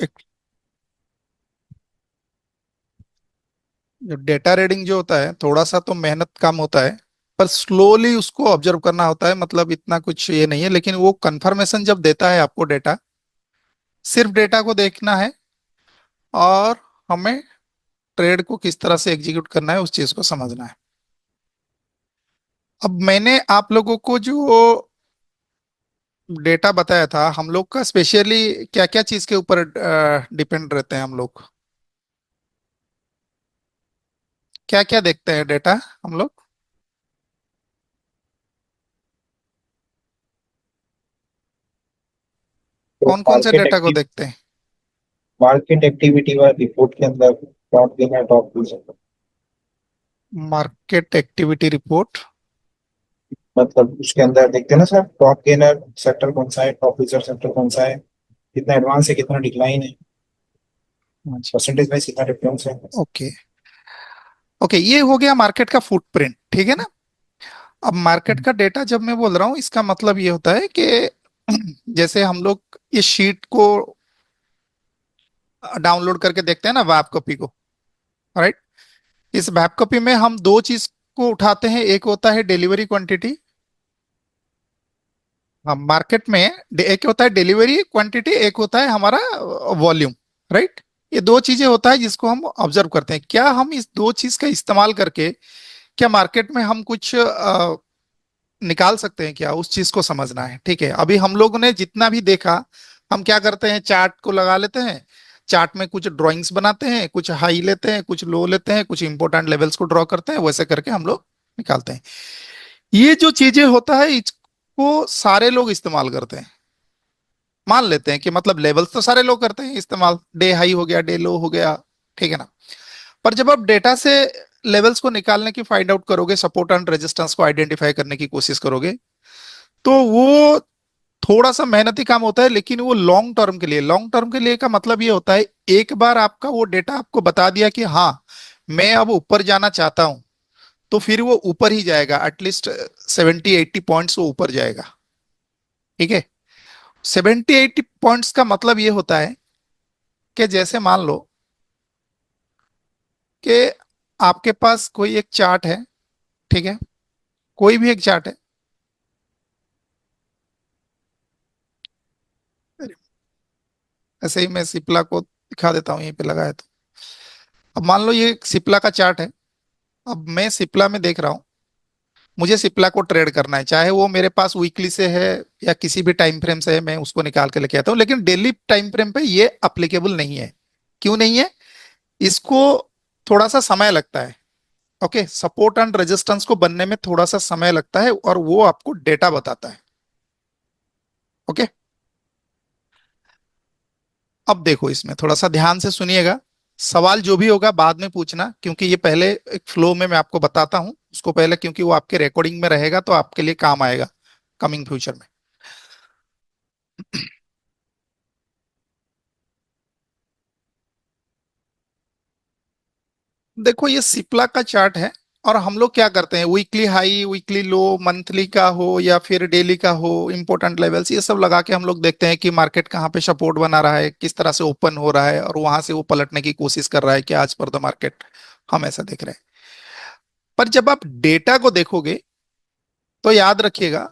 एक जो data reading जो होता है थोड़ा सा तो मेहनत कम होता है, पर स्लोली उसको ऑब्जर्व करना होता है, मतलब इतना कुछ ये नहीं है, लेकिन वो कंफर्मेशन जब देता है आपको डेटा, सिर्फ डेटा को देखना है और हमें ट्रेड को किस तरह से एग्जीक्यूट करना है उस चीज को समझना है। अब मैंने आप लोगों को जो डेटा बताया था, हम लोग का स्पेशली क्या क्या चीज के ऊपर डिपेंड रहते हैं हम लोग, क्या क्या देखते हैं डेटा हम लोग। तो कौन कौन से डेटा को देखते हैं? मार्केट एक्टिविटी वाले रिपोर्ट के अंदर top gainer top loser, market activity report. मतलब उसके अंदर देखते हैं ना सर, टॉप गेनर सेक्टर कौन सा है, टॉप लूजर सेक्टर कौन सा है, कितना एडवांस है कितना डिक्लाइन है, परसेंटेज वाइज कितना डिफरेंस है। ओके। ओके, ये हो गया मार्केट का फुटप्रिंट, ठीक है ना। अब मार्केट का डेटा जब मैं बोल रहा हूँ, इसका मतलब ये होता है कि जैसे हम लोग इस शीट को डाउनलोड करके देखते हैं ना, वेब कॉपी को, राइट। इस वेब कॉपी में हम दो चीज को उठाते हैं, एक होता है डिलीवरी क्वांटिटी। हम मार्केट में एक होता है डिलीवरी क्वांटिटी, एक होता है हमारा वॉल्यूम, राइट। ये दो चीजें होता है जिसको हम ऑब्जर्व करते हैं। क्या हम इस दो चीज का इस्तेमाल करके क्या मार्केट में हम कुछ निकाल सकते हैं क्या, उस चीज को समझना है। ठीक है, अभी हम लोगों ने जितना भी देखा, हम क्या करते हैं, चार्ट को लगा लेते हैं, चार्ट में कुछ ड्राइंग्स बनाते हैं, कुछ हाई लेते हैं, कुछ लो लेते हैं, कुछ इंपॉर्टेंट लेवल्स को ड्रॉ करते हैं, वैसे करके हम लोग निकालते हैं। ये जो चीजें होता है इसको सारे लोग इस्तेमाल करते हैं। मान लेते हैं कि मतलब लेवल्स तो सारे लोग करते हैं इस्तेमाल, डे हाई हो गया, डे लो हो गया, ठीक है ना। पर जब आप डेटा से लेवल्स को निकालने की फाइंड आउट करोगे, सपोर्ट एंड रेजिस्टेंस को आइडेंटिफाई करने की कोशिश करोगे, तो वो थोड़ा सा मेहनती काम होता है, लेकिन वो लॉन्ग टर्म के लिए, लॉन्ग टर्म के लिए का मतलब ये होता है, एक बार आपका वो डेटा आपको बता दिया कि हाँ मैं अब ऊपर जाना चाहता हूं, तो फिर वो ऊपर ही जाएगा, एटलीस्ट 70-80 पॉइंट्स वो ऊपर जाएगा। ठीक है, 70-80 पॉइंट्स का मतलब ये होता है कि जैसे मान लो कि आपके पास कोई एक चार्ट है, ठीक है, कोई भी एक चार्ट है। ऐसे ही मैं सिप्ला को दिखा देता हूँ, यहीं पे लगाया तो। अब मान लो ये सिप्ला का चार्ट है। अब मैं सिप्ला में देख रहा हूँ, मुझे सिप्ला को ट्रेड करना है, चाहे वो मेरे पास वीकली से है या किसी भी टाइम फ्रेम से है, मैं उसको निकाल के लेके आता हूँ, लेकिन डेली टाइम फ्रेम पे ये अप्लीकेबल नहीं है। क्यों नहीं है? इसको थोड़ा सा समय लगता है। ओके, सपोर्ट एंड रेजिस्टेंस को बनने में थोड़ा सा समय लगता है, और वो आपको डेटा बताता है। ओके, अब देखो इसमें थोड़ा सा ध्यान से सुनिएगा, सवाल जो भी होगा बाद में पूछना, क्योंकि ये पहले एक फ्लो में मैं आपको बताता हूँ उसको पहले, क्योंकि वो आपके रिकॉर्डिंग में रहेगा तो आपके लिए काम आएगा कमिंग फ्यूचर में। देखो ये सिप्ला का चार्ट है, और हम लोग क्या करते हैं, वीकली हाई, वीकली लो, मंथली का हो या फिर डेली का हो, इंपॉर्टेंट लेवल्स ये सब लगा के हम लोग देखते हैं कि मार्केट कहाँ पे सपोर्ट बना रहा है, किस तरह से ओपन हो रहा है, और वहां से वो पलटने की कोशिश कर रहा है कि आज पर द मार्केट, हम ऐसा देख रहे हैं। पर जब आप डेटा को देखोगे तो याद रखिएगा,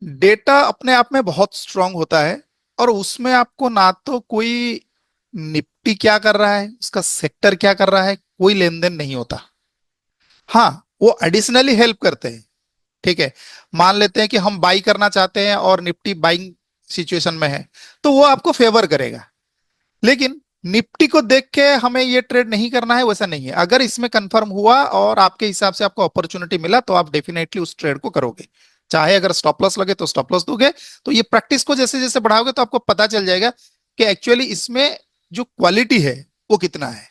डेटा अपने आप में बहुत स्ट्रांग होता है, और उसमें आपको ना तो कोई निफ्टी क्या कर रहा है, उसका सेक्टर क्या कर रहा है, कोई लेन देन नहीं होता। हाँ, वो एडिशनली हेल्प करते हैं। ठीक है, मान लेते हैं कि हम बाई करना चाहते हैं और निफ्टी बाइंग सिचुएशन में है, तो वो आपको फेवर करेगा। लेकिन निफ्टी को देख के हमें ये ट्रेड नहीं करना है, वैसा नहीं है। अगर इसमें कंफर्म हुआ और आपके हिसाब से आपको अपॉर्चुनिटी मिला, तो आप डेफिनेटली उस ट्रेड को करोगे। चाहे अगर स्टॉप लॉस लगे तो स्टॉप लॉस दोगे। तो ये प्रैक्टिस को जैसे जैसे बढ़ाओगे तो आपको पता चल जाएगा कि एक्चुअली इसमें जो क्वालिटी है वो कितना है,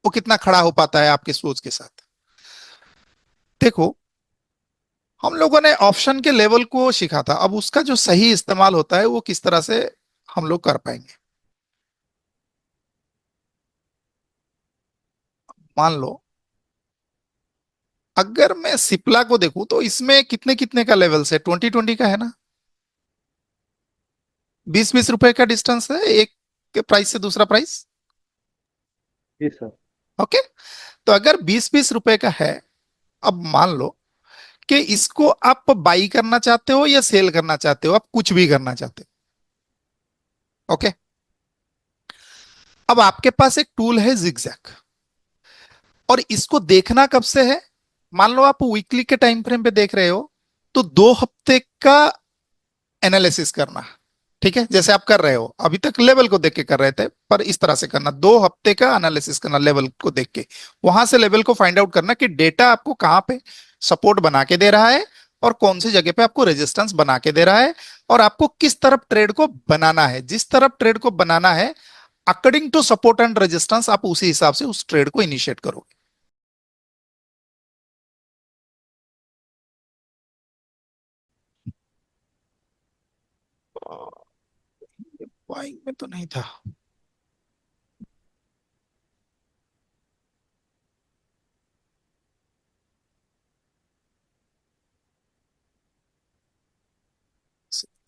वो कितना खड़ा हो पाता है आपके सोच के साथ। देखो, हम लोगों ने ऑप्शन के लेवल को सीखा था, अब उसका जो सही इस्तेमाल होता है वो किस तरह से हम लोग कर पाएंगे। मान लो अगर मैं सिप्ला को देखूं, तो इसमें कितने कितने का लेवल है, 20-20 का है ना। बीस रुपए का डिस्टेंस है एक प्राइस से दूसरा प्राइस। जी सर। ओके। तो अगर 20 रुपए का है, अब मान लो कि इसको आप बाई करना चाहते हो या सेल करना चाहते हो, आप कुछ भी करना चाहते हो। ओके। अब आपके पास एक टूल है जिगजैग, और इसको देखना कब से है? मान लो आप वीकली के टाइम फ्रेम पे देख रहे हो, तो 2 हफ्ते का एनालिसिस करना। ठीक है, जैसे आप कर रहे हो अभी तक लेवल को देख के कर रहे थे, पर इस तरह से करना, 2 हफ्ते का एनालिसिस करना लेवल को देख के, वहां से लेवल को फाइंड आउट करना कि डेटा आपको कहां पे सपोर्ट बना के दे रहा है और कौन सी जगह पे आपको रेजिस्टेंस बना के दे रहा है, और आपको किस तरफ ट्रेड को बनाना है। जिस तरफ ट्रेड को बनाना है, according to support and resistance, आप उसी हिसाब से उस ट्रेड को इनिशिएट करोगे। बाइंग में तो नहीं था।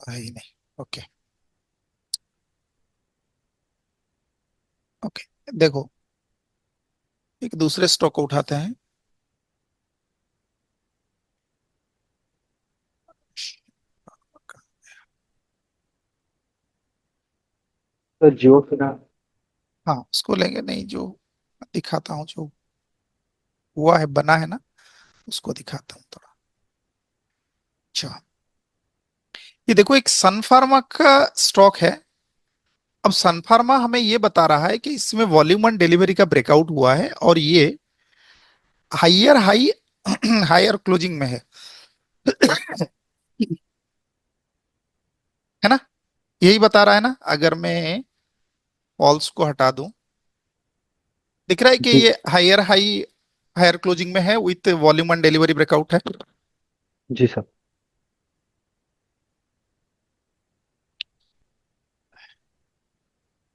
ही नहीं। ओके। ओके, देखो, एक दूसरे स्टॉक को उठाते हैं। तो जियो फिनांस। हाँ, उसको लेंगे, नहीं जो दिखाता हूँ, जो हुआ है बना है ना, उसको दिखाता हूँ थोड़ा। अच्छा, ये देखो, एक सन फार्मा का स्टॉक है। अब सन फार्मा हमें ये बता रहा है कि इसमें वॉल्यूम एंड डिलीवरी का ब्रेकआउट हुआ है, और ये हाइयर हाई हायर क्लोजिंग में है। है ना? यही बता रहा है ना? अगर मैं फॉल्स को हटा दूं, दिख रहा है कि जी। ये हायर हाई हायर क्लोजिंग में है with volume and delivery breakout है। जी सर।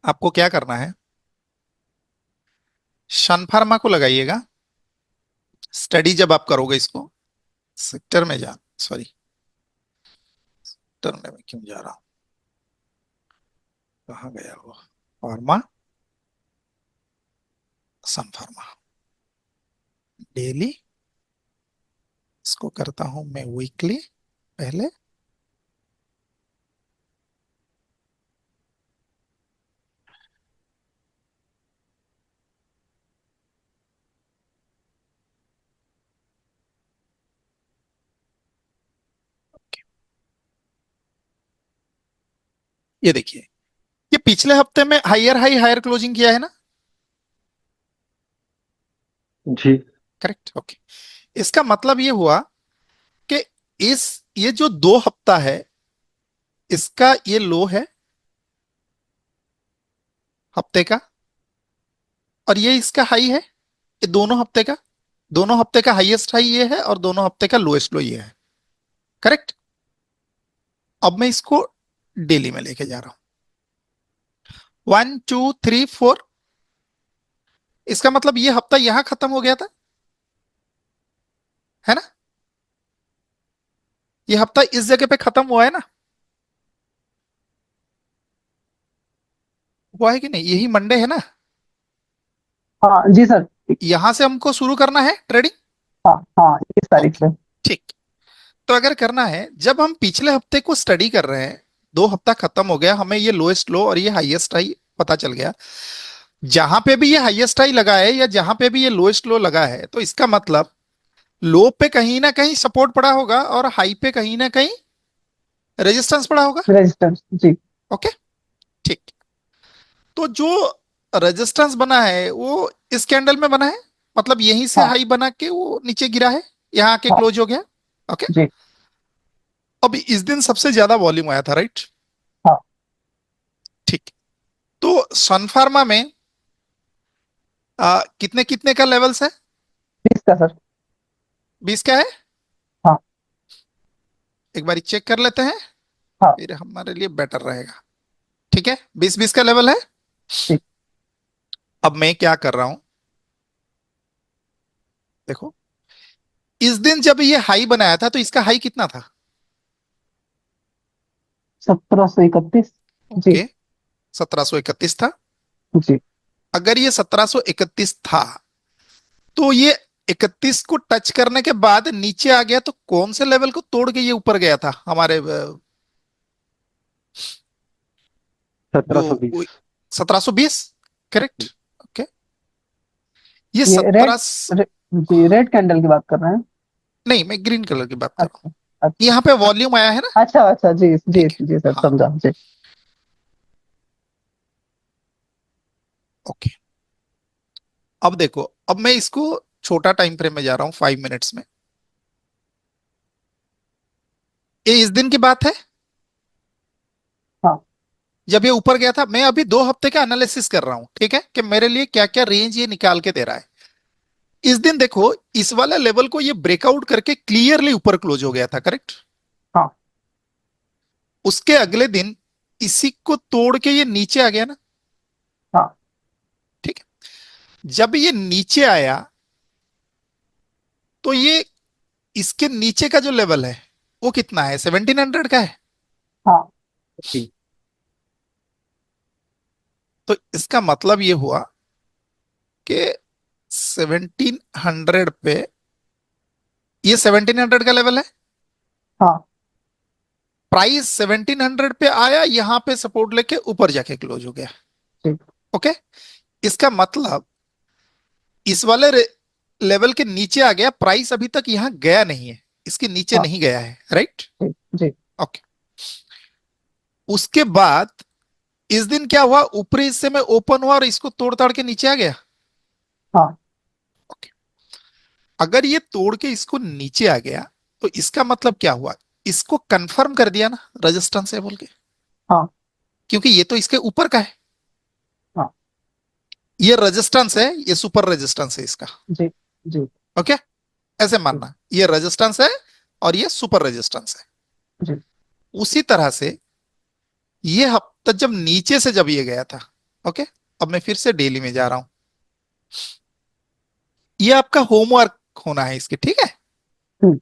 आपको क्या करना है, सन फार्मा को लगाइएगा। स्टडी जब आप करोगे इसको, सेक्टर में जा, सॉरी, सेक्टर में मैं क्यों जा रहा हूँ, कहाँ गया वो, फार्मा, सन फार्मा, डेली, इसको करता हूं मैं वीकली पहले। ये देखिए, ये पिछले हफ्ते में हायर हाई हायर क्लोजिंग किया है ना? जी। करेक्ट। ओके। इसका मतलब ये हुआ कि इस ये जो 2 हफ्ता है, इसका ये लो है हफ्ते का, और ये इसका हाई है, ये दोनों हफ्ते का, दोनों हफ्ते का हाईएस्ट हाई ये है और दोनों हफ्ते का लोएस्ट लो ये है। करेक्ट। अब मैं इसको डेली में लेके जा रहा हूं, 1 2 3 4। इसका मतलब ये हफ्ता यहां खत्म हो गया था, है ना? ये हफ्ता इस जगह पे खत्म हुआ है ना? हुआ है कि नहीं? यही मंडे है ना? हाँ जी सर। यहां से हमको शुरू करना है ट्रेडिंग। हाँ हाँ, इस तारीख ओके, से। ठीक। तो अगर करना है, जब हम पिछले हफ्ते को स्टडी कर रहे हैं, 2 हफ्ता खत्म हो गया, हमें ये लोएस्ट लो और ये हाईएस्ट हाई पता चल गया, जहां पे भी ये हाईएस्ट हाई लगा है या जहां पे भी ये लोएस्ट लो लगा है, तो इसका मतलब लो पे कहीं ना कहीं सपोर्ट पड़ा होगा और हाई पे कहीं ना कहीं रेजिस्टेंस पड़ा होगा। रेजिस्टेंस जी। ओके, ठीक। तो जो रेजिस्टेंस बना है वो इस कैंडल में बना है, मतलब यहीं से हाँ हाई बना के वो नीचे गिरा है, यहाँ आके हाँ क्लोज हो गया। ओके। जी। अब इस दिन सबसे ज्यादा वॉल्यूम आया था, राइट? हाँ, ठीक। तो सन फार्मा में कितने कितने का लेवल्स है? 20 का सर। 20 का है। हाँ एक बार चेक कर लेते हैं, हाँ फिर हमारे लिए बेटर रहेगा। ठीक है, 20 20 का लेवल है। ठीक। अब मैं क्या कर रहा हूं, देखो, इस दिन जब ये हाई बनाया था तो इसका हाई कितना था? 1731। जी ओके, 1731 था। जी अगर ये 1731 था तो ये 31 को टच करने के बाद नीचे आ गया, तो कौन से लेवल को तोड़ के ये ऊपर गया था हमारे जो 1720। 1720? करेक्ट। ओके, ये ये रेड 17, जी रेड कैंडल की बात कर रहे हैं। नहीं मैं ग्रीन कलर की बात कर रहा हूँ। अच्छा अच्छा यहाँ पे वॉल्यूम आया है ना? अच्छा अच्छा जी जी ठीक है, जी सर, हाँ, समझा जी। ओके। अब देखो, अब मैं इसको छोटा टाइम फ्रेम में जा रहा हूँ, 5 मिनट्स में। ये इस दिन की बात है हाँ जब ये ऊपर गया था। मैं अभी 2 हफ्ते का एनालिसिस कर रहा हूं, ठीक है, कि मेरे लिए क्या क्या रेंज ये निकाल के दे रहा है। इस दिन देखो, इस वाला लेवल को ये ब्रेकआउट करके क्लियरली ऊपर क्लोज हो गया था, करेक्ट। हाँ उसके अगले दिन इसी को तोड़ के ये नीचे आ गया ना, हाँ ठीक है। जब ये नीचे आया तो ये इसके नीचे का जो लेवल है वो कितना है? 1700 का है। हाँ जी तो इसका मतलब ये हुआ कि 1700 पे, ये 1700 का लेवल है। हाँ प्राइस 1700 पे आया, यहां पे सपोर्ट लेके ऊपर जाके क्लोज हो गया। जी ओके, इसका मतलब इस वाले लेवल के नीचे आ गया, प्राइस अभी तक यहां गया नहीं है, इसके नीचे हाँ नहीं गया है, राइट। जी जी ओके, उसके बाद इस दिन क्या हुआ? ऊपरी हिस्से में ओपन हुआ और इसको तोड़ ताड़ के नीचे आ गया। हाँ ओके, अगर ये तोड़ के इसको नीचे आ गया तो इसका मतलब क्या हुआ? इसको कंफर्म कर दिया ना रेजिस्टेंस है बोल के, हाँ क्योंकि ये तो इसके ऊपर का है। हाँ ये रेजिस्टेंस है, ये सुपर रेजिस्टेंस है इसका। जी जी ओके, ऐसे जी मानना ये रेजिस्टेंस है और ये सुपर रेजिस्टेंस है। जी उसी तरह से ये हफ्ता जब नीचे से जब ये गया था, ओके, अब मैं फिर से डेली में जा रहा हूं। ये आपका होमवर्क होना है इसके, ठीक है। हम्म,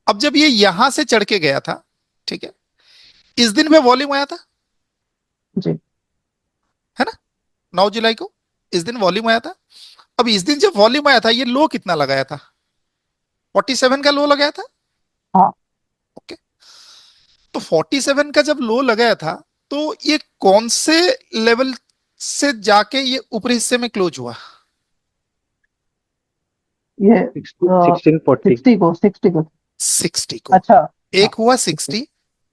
अब जब ये यहां से चढ़ के गया था, ठीक है, इस दिन पे वॉल्यूम आया था, जी है ना, 9 जुलाई को इस दिन वॉल्यूम आया था। अब इस दिन जब वॉल्यूम आया था, ये लो कितना लगाया था? 47 का लो लगाया था। हाँ ओके, तो 47 का जब लो लगाया था, तो ये कौन से लेवल से जाके ये ऊपरी हिस्से में क्लोज हुआ? ये 1640। 60 को 60 को। अच्छा हाँ एक हुआ 60 60,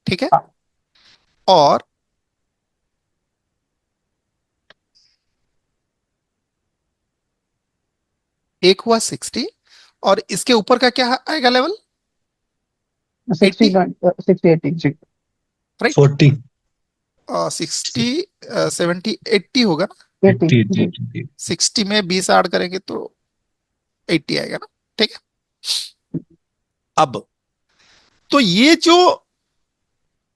ठीक है, हाँ और एक हुआ 60, और इसके ऊपर का क्या आएगा लेवल? 60 80, 60 80 जी राइट। 40 60, 70, 80 होगा ना। 80 80 जी 80 60 में 20 ऐड करेंगे तो 80 आएगा ना, ठीक है। अब तो ये जो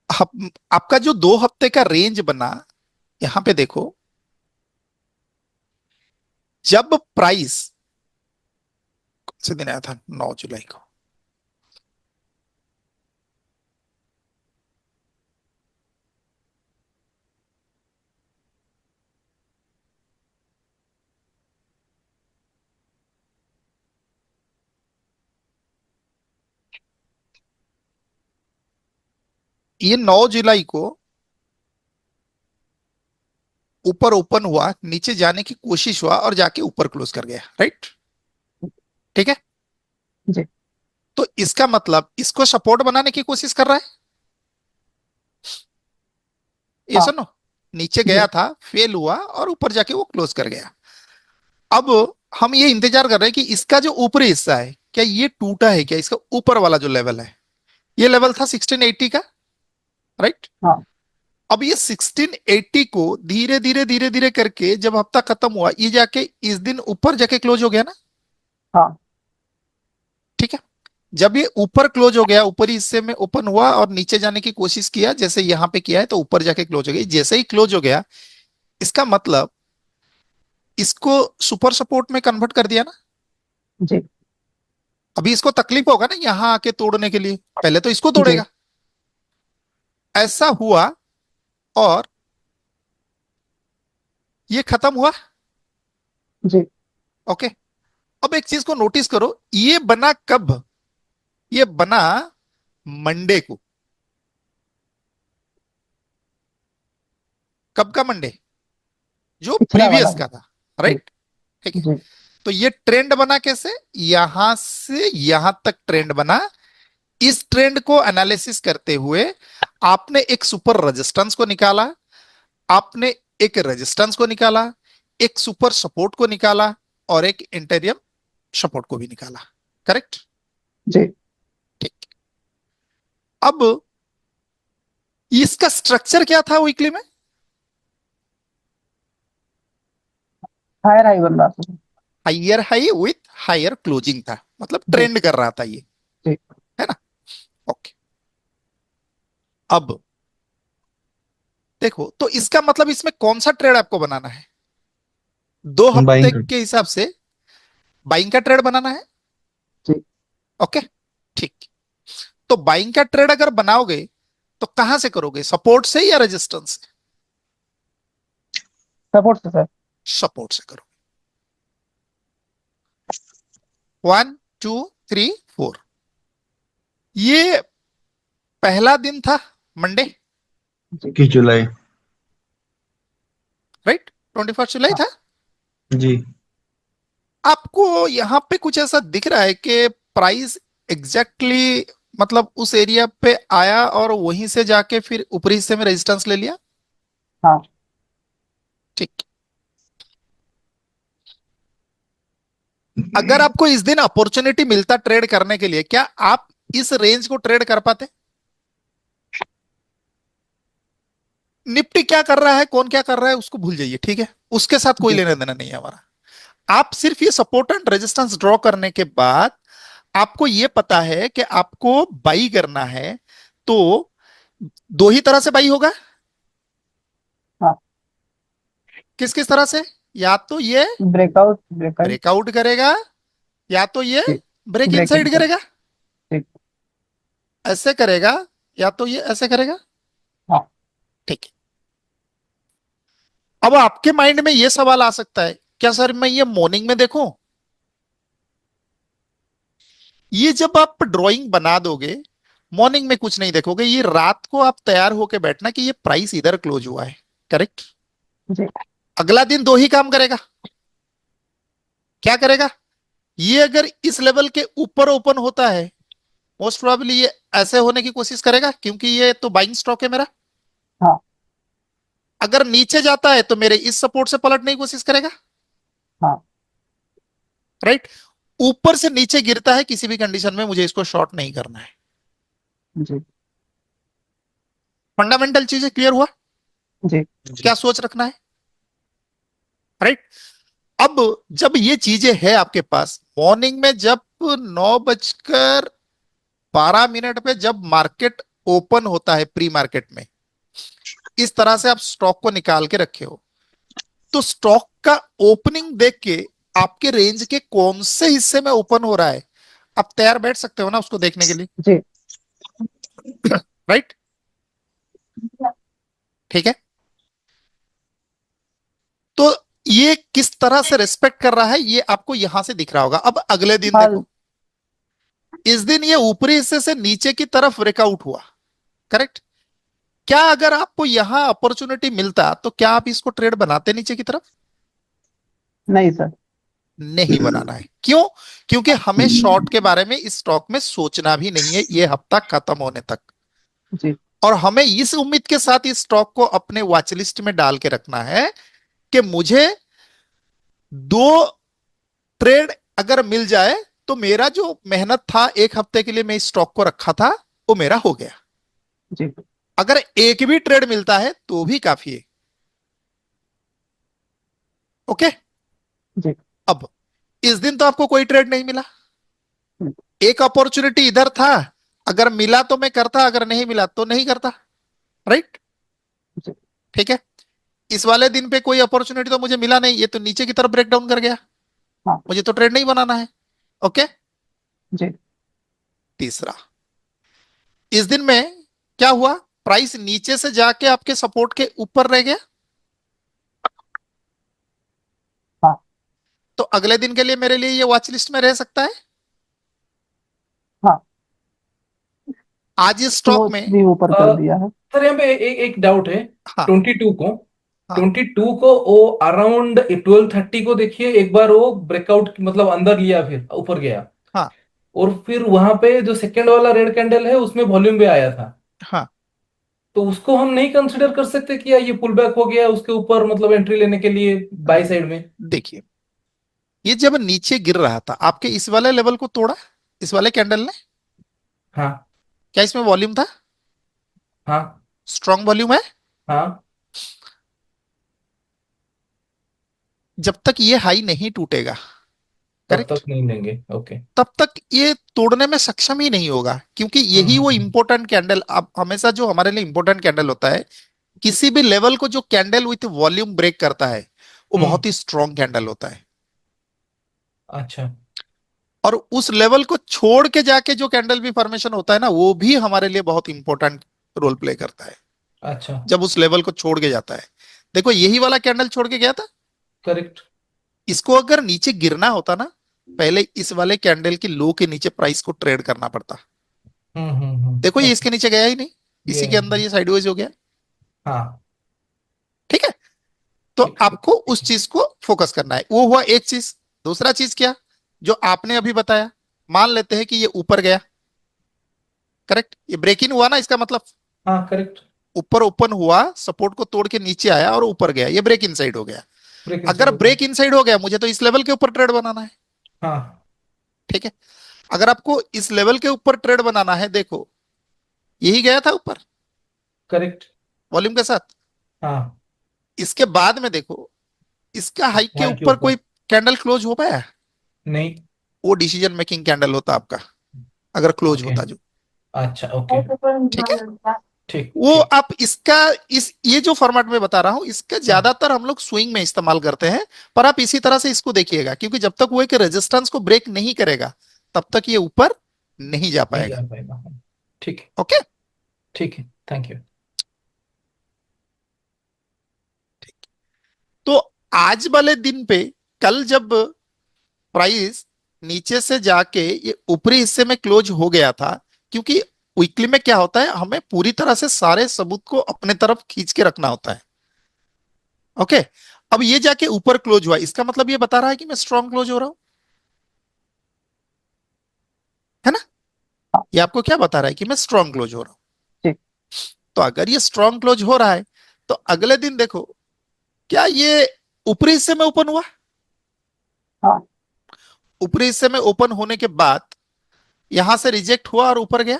आपका जो 2 हफ्ते का रेंज बना, यहां पे देखो, जब प्राइस कौन से दिन आया था? 9 जुलाई को। ये 9 जुलाई को ऊपर ओपन हुआ, नीचे जाने की कोशिश हुआ और जाके ऊपर क्लोज कर गया, राइट, ठीक है। जी तो इसका मतलब इसको सपोर्ट बनाने की कोशिश कर रहा है, ये हाँ सुनो। नीचे जी गया था, फेल हुआ और ऊपर जाके वो क्लोज कर गया। अब हम ये इंतजार कर रहे हैं कि इसका जो ऊपरी हिस्सा है, क्या ये टूटा है क्या? इसका ऊपर वाला जो लेवल है, ये लेवल था 1680 का, राइट। हाँ अब ये 1680 को धीरे धीरे धीरे धीरे करके जब हफ्ता खत्म हुआ, ये जाके इस दिन ऊपर जाके क्लोज हो गया ना, हाँ ठीक है। जब ये ऊपर क्लोज हो गया, ऊपरी हिस्से में ओपन हुआ और नीचे जाने की कोशिश किया, जैसे यहां पे किया है, तो ऊपर जाके क्लोज हो गया। जैसे ही क्लोज हो गया, इसका मतलब इसको सुपर सपोर्ट में कन्वर्ट कर दिया ना। जी अभी इसको तकलीफ होगा ना यहां आके तोड़ने के लिए, पहले तो इसको जी तोड़ेगा। ऐसा हुआ और ये खत्म हुआ। जी। ओके, अब एक चीज को नोटिस करो, ये बना कब? ये बना मंडे को। कब का मंडे? जो पिछला वाला। प्रीवियस का था, जी। राइट। ठीक है, जी। तो ये ट्रेंड बना कैसे? यहां से यहां तक ट्रेंड बना। इस ट्रेंड को एनालिसिस करते हुए आपने एक सुपर रेजिस्टेंस को निकाला, आपने एक रेजिस्टेंस को निकाला, एक सुपर सपोर्ट को निकाला, और एक इंटीरियर सपोर्ट को भी निकाला। करेक्ट? जी। ठीक। अब इसका स्ट्रक्चर क्या था वीकली में? हायर हाई बन रहा था। Higher high with higher closing था, मतलब जी। ट्रेंड कर रहा था ये, जी। है ना? ओके, अब देखो तो इसका मतलब इसमें कौन सा ट्रेड आपको बनाना है? 2 हफ्ते बाइंग। के हिसाब से बाइंग का ट्रेड बनाना है। जी। ओके, ठीक। तो बाइंग का ट्रेड अगर बनाओगे तो कहां से करोगे, सपोर्ट से या रेजिस्टेंस से? सपोर्ट से सर। सपोर्ट से करो। 1 2 3 4, ये पहला दिन था, मंडे, जी। 21 जुलाई। राइट, 21 जुलाई हाँ। था। जी। आपको यहां पे कुछ ऐसा दिख रहा है कि प्राइस एग्जैक्टली मतलब उस एरिया पे आया और वहीं से जाके फिर ऊपरी हिस्से में रेजिस्टेंस ले लिया? हाँ। ठीक। अगर आपको इस दिन अपॉर्चुनिटी मिलता ट्रेड करने के लिए, क्या आप इस रेंज को ट्रेड कर पाते? निफ्टी क्या कर रहा है, कौन क्या कर रहा है, उसको भूल जाइए, ठीक है, उसके साथ कोई जी। लेना देना नहीं है हमारा। आप सिर्फ ये सपोर्ट एंड रेजिस्टेंस ड्रॉ करने के बाद आपको ये पता है कि आपको बाई करना है, तो दो ही तरह से बाई होगा। हाँ। किस किस तरह से? या तो ये ब्रेकआउट ब्रेकआउट। ब्रेकआउट करेगा, या तो ये जी। Brake brake in inside sir. करेगा, जी। ऐसे करेगा, या तो ये ऐसे करेगा। हाँ। ठीक है, अब आपके माइंड में ये सवाल आ सकता है, क्या सर मैं ये मॉर्निंग में देखूं? ये जब आप ड्राइंग बना दोगे, मॉर्निंग में कुछ नहीं देखोगे, ये रात को आप तैयार होके बैठना कि ये प्राइस इधर क्लोज हुआ है। करेक्ट? जी। अगला दिन दो ही काम करेगा। क्या करेगा? ये अगर इस लेवल के ऊपर ओपन होता है, मोस्ट प्रोबेबली ये ऐसे होने की कोशिश करेगा, क्योंकि ये तो बाइंग स्टॉक है मेरा। हाँ। अगर नीचे जाता है तो मेरे इस सपोर्ट से पलटने की कोशिश करेगा। हाँ। राइट? ऊपर से नीचे गिरता है, किसी भी कंडीशन में मुझे इसको शॉर्ट नहीं करना है। जी। फंडामेंटल चीजें क्लियर हुआ? जी। क्या सोच रखना है? राइट? अब जब ये चीजें है आपके पास, मॉर्निंग में जब 9:12 पे जब मार्केट ओपन होता है, प्री मार्केट में इस तरह से आप स्टॉक को निकाल के रखे हो, तो स्टॉक का ओपनिंग देख के आपके रेंज के कौन से हिस्से में ओपन हो रहा है, आप तैयार बैठ सकते हो ना उसको देखने के लिए। जी। राइट? ठीक है, तो ये किस तरह से रिस्पेक्ट कर रहा है ये आपको यहां से दिख रहा होगा। अब अगले दिन हाल। देखो, इस दिन ये ऊपरी हिस्से से नीचे की तरफ ब्रेकआउट हुआ। करेक्ट? क्या अगर आपको यहां अपॉर्चुनिटी मिलता तो क्या आप इसको ट्रेड बनाते नीचे की तरफ? नहीं सर। नहीं बनाना है। क्यों? क्योंकि हमें शॉर्ट के बारे में इस स्टॉक में सोचना भी नहीं है ये हफ्ता खत्म होने तक, जी। और हमें इस उम्मीद के साथ इस स्टॉक को अपने वॉच लिस्ट में डाल के रखना है कि मुझे दो ट्रेड अगर मिल जाए तो मेरा जो मेहनत था एक हफ्ते के लिए मैं इस स्टॉक को रखा था वो मेरा हो गया। जी। अगर एक भी ट्रेड मिलता है तो भी काफी है। ओके, जी। अब इस दिन तो आपको कोई ट्रेड नहीं मिला, हम्म। एक अपॉर्चुनिटी इधर था, अगर मिला तो मैं करता, अगर नहीं मिला तो नहीं करता। राइट? जी। ठीक है, इस वाले दिन पे कोई अपॉर्चुनिटी तो मुझे मिला नहीं, ये तो नीचे की तरफ ब्रेक डाउन कर गया, हाँ। मुझे तो ट्रेड नहीं बनाना है। ओके, जी। तीसरा, इस दिन में क्या हुआ, प्राइस नीचे से जाके आपके सपोर्ट के ऊपर रह गया, हाँ। तो अगले दिन के लिए मेरे लिए ये वॉच लिस्ट में रह सकता है। हाँ। आज इस स्टॉक क्लोज में भी ऊपर कर दिया है। सर यहाँ पे एक डाउट है। हाँ 22 को हाँ 22 को वो अराउंड 12:30 को देखिए एक बार वो ब्रेकआउट मतलब अंदर लिया फिर ऊपर गया, हाँ और फिर वहां पे जो सेकंड वाला रेड कैंडल है उसमें वॉल्यूम भी आया था, हाँ। तो उसको हम नहीं कंसिडर कर सकते कि यार ये पुल बैक हो गया उसके ऊपर मतलब एंट्री लेने के लिए बाय साइड में? देखिए, ये जब नीचे गिर रहा था आपके इस वाले लेवल को तोड़ा, इस वाले कैंडल ने, हाँ क्या इसमें वॉल्यूम था? हाँ स्ट्रॉन्ग वॉल्यूम है। हाँ। जब तक ये हाई नहीं टूटेगा, तब करेक्ट, तक नहीं लेंगे, ओके। तब तक ये तोड़ने में सक्षम ही नहीं होगा, क्योंकि यही वो इंपॉर्टेंट कैंडल, अब हमेशा जो हमारे लिए इंपॉर्टेंट कैंडल होता है, किसी भी लेवल को जो कैंडल विथ वॉल्यूम ब्रेक करता है वो बहुत ही स्ट्रॉन्ग कैंडल होता है। अच्छा और उस लेवल को छोड़ के जाके जो कैंडल भी फॉर्मेशन होता है ना, वो भी हमारे लिए बहुत इंपॉर्टेंट रोल प्ले करता है। अच्छा। जब उस लेवल को छोड़ के जाता है, देखो यही वाला कैंडल छोड़ के गया था, करेक्ट। इसको अगर नीचे गिरना होता ना, पहले इस वाले कैंडल की लो के नीचे प्राइस को ट्रेड करना पड़ता। देखो ये ओके। इसके नीचे गया ही नहीं, ये इसी के अंदर ये साइडवेज हो गया। हाँ ठीक है, तो ठीक है। आपको उस चीज को फोकस करना है। वो हुआ एक चीज। दूसरा चीज क्या, जो आपने अभी बताया, मान लेते हैं कि ये ऊपर गया, करेक्ट, ये ब्रेक इन हुआ ना, इसका मतलब हाँ करेक्ट। ऊपर ओपन हुआ, सपोर्ट को तोड़ के नीचे आया और ऊपर गया, ये ब्रेक इनसाइड हो गया। ब्रेक अगर इनसाइड। ब्रेक इनसाइड हो गया, मुझे तो इस लेवल के ऊपर ट्रेड बनाना है। हाँ ठीक है, अगर आपको इस लेवल के ऊपर ट्रेड बनाना है, देखो यही गया था ऊपर करेक्ट। वॉल्यूम के साथ, हाँ इसके बाद में देखो इसका हाई के हाई के ऊपर ऊपर कोई कैंडल क्लोज हो पाया? नहीं। वो डिसीजन मेकिंग कैंडल होता आपका, अगर क्लोज ओके। होता जो। अच्छा ओके। ठीक है, ठीक वो ठीक। आप इसका, इस ये जो फॉर्मेट में बता रहा हूं, इसका हाँ ज्यादातर हम लोग स्विंग में इस्तेमाल करते हैं। पर आप इसी तरह से इसको देखिएगा, क्योंकि जब तक वो एक रेजिस्टेंस को ब्रेक नहीं करेगा, तब तक ये ऊपर नहीं जा नहीं पाएगा। जा पाएगा, हाँ। ठीक है। ओके, ठीक है, थैंक यू। तो आज वाले दिन पे, कल जब प्राइस नीचे से जाके ये ऊपरी हिस्से में क्लोज हो गया था, क्योंकि वीकली में क्या होता है, हमें पूरी तरह से सारे सबूत को अपने तरफ खींच के रखना होता है। ओके, अब ये जाके ऊपर क्लोज हुआ, इसका मतलब ये बता रहा है कि मैं स्ट्रॉन्ग क्लोज हो रहा हूं, है ना? ये आपको क्या बता रहा है कि मैं स्ट्रॉन्ग क्लोज हो रहा हूं। ठीक। तो अगर ये स्ट्रॉन्ग क्लोज हो रहा है, तो अगले दिन देखो क्या ये ऊपरी हिस्से में ओपन हुआ? हाँ। ऊपरी हिस्से में ओपन होने के बाद यहां से रिजेक्ट हुआ और ऊपर गया।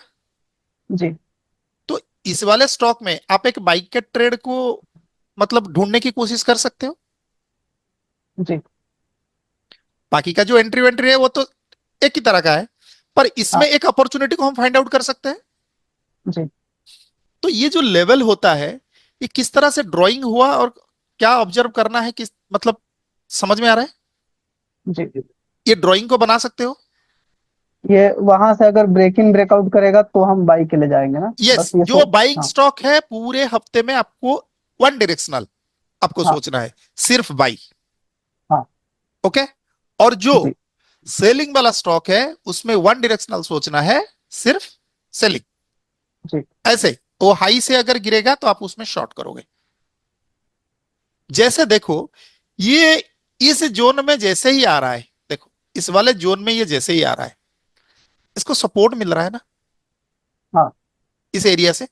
जी। तो इस वाले स्टॉक में आप एक बाइक के ट्रेड को मतलब ढूंढने की कोशिश कर सकते हो। जी। बाकी का जो एंट्री वेंट्री है वो तो एक ही तरह का है, पर हाँ। इसमें एक अपॉर्चुनिटी को हम फाइंड आउट कर सकते हैं। जी। तो ये जो लेवल होता है, ये किस तरह से ड्राइंग हुआ और क्या ऑब्जर्व करना है, किस मतलब समझ में आ रहा है? जी। ये ड्राइंग को बना सकते हो। ये वहां से अगर ब्रेक इन ब्रेकआउट करेगा तो हम बाई के ले जाएंगे ना, यस, बस ये जो बाइंग हाँ। स्टॉक है पूरे हफ्ते में आपको वन डायरेक्शनल आपको हाँ। सोचना है, सिर्फ बाई। हाँ। ओके, और जो जी। सेलिंग वाला स्टॉक है उसमें वन डायरेक्शनल सोचना है, सिर्फ सेलिंग। जी। ऐसे वो हाई से अगर गिरेगा तो आप उसमें शॉर्ट करोगे। जैसे देखो ये इस जोन में जैसे ही आ रहा है, देखो इस वाले जोन में ये जैसे ही आ रहा है, इसको सपोर्ट मिल रहा है ना हाँ। इस एरिया से,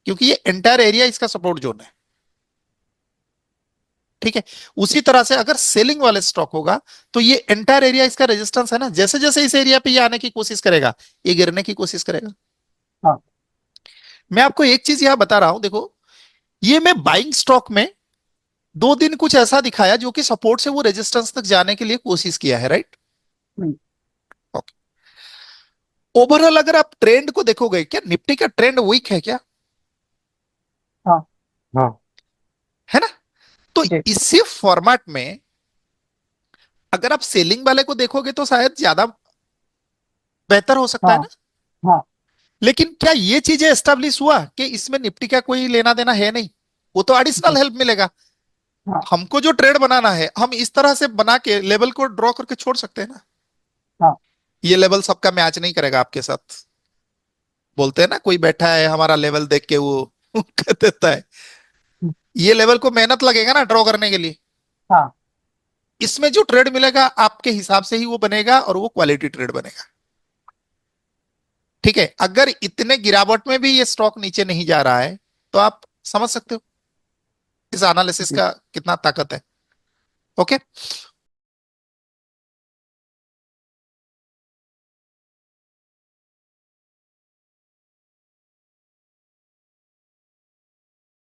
क्योंकि ये एंटायर एरिया इसका सपोर्ट जोन है। ठीक है, उसी तरह से अगर सेलिंग वाले स्टॉक होगा तो ये एंटायर एरिया इसका रेजिस्टेंस है ना, जैसे जैसे इस एरिया पे ये आने की कोशिश करेगा, ये गिरने की कोशिश करेगा। हाँ। मैं आपको एक चीज यहां बता रहा हूं, देखो ये मैं बाइंग स्टॉक में 2 दिन कुछ ऐसा दिखाया जो कि सपोर्ट से वो रेजिस्टेंस तक जाने के लिए कोशिश किया है, राइट? हम्म। ओवरऑल अगर आप ट्रेंड को देखोगे, क्या निफ्टी का ट्रेंड वीक है क्या? हाँ। हाँ है ना? तो जी। इसी फॉर्मेट में अगर आप सेलिंग वाले को देखोगे तो शायद ज्यादा बेहतर हो सकता है हाँ। ना। हाँ। लेकिन क्या ये चीजें एस्टेब्लिश हुआ कि इसमें निफ्टी का कोई लेना देना है नहीं, वो तो एडिशनल हेल्प मिलेगा। हाँ। हमको जो ट्रेड बनाना है हम इस तरह से बना के लेवल को ड्रॉ करके छोड़ सकते हैं ना। हाँ। ये लेवल सबका मैच नहीं करेगा आपके साथ। बोलते हैं ना कोई बैठा है हमारा लेवल देख के वो कह देता है। ये लेवल को मेहनत लगेगा ना ड्रॉ करने के लिए। हाँ। इसमें जो ट्रेड मिलेगा आपके हिसाब से ही वो बनेगा और वो क्वालिटी ट्रेड बनेगा। ठीक है, अगर इतने गिरावट में भी ये स्टॉक नीचे नहीं जा रहा है तो आप समझ सकते हो इस एनालिसिस जी। का कितना ताकत है। ओके,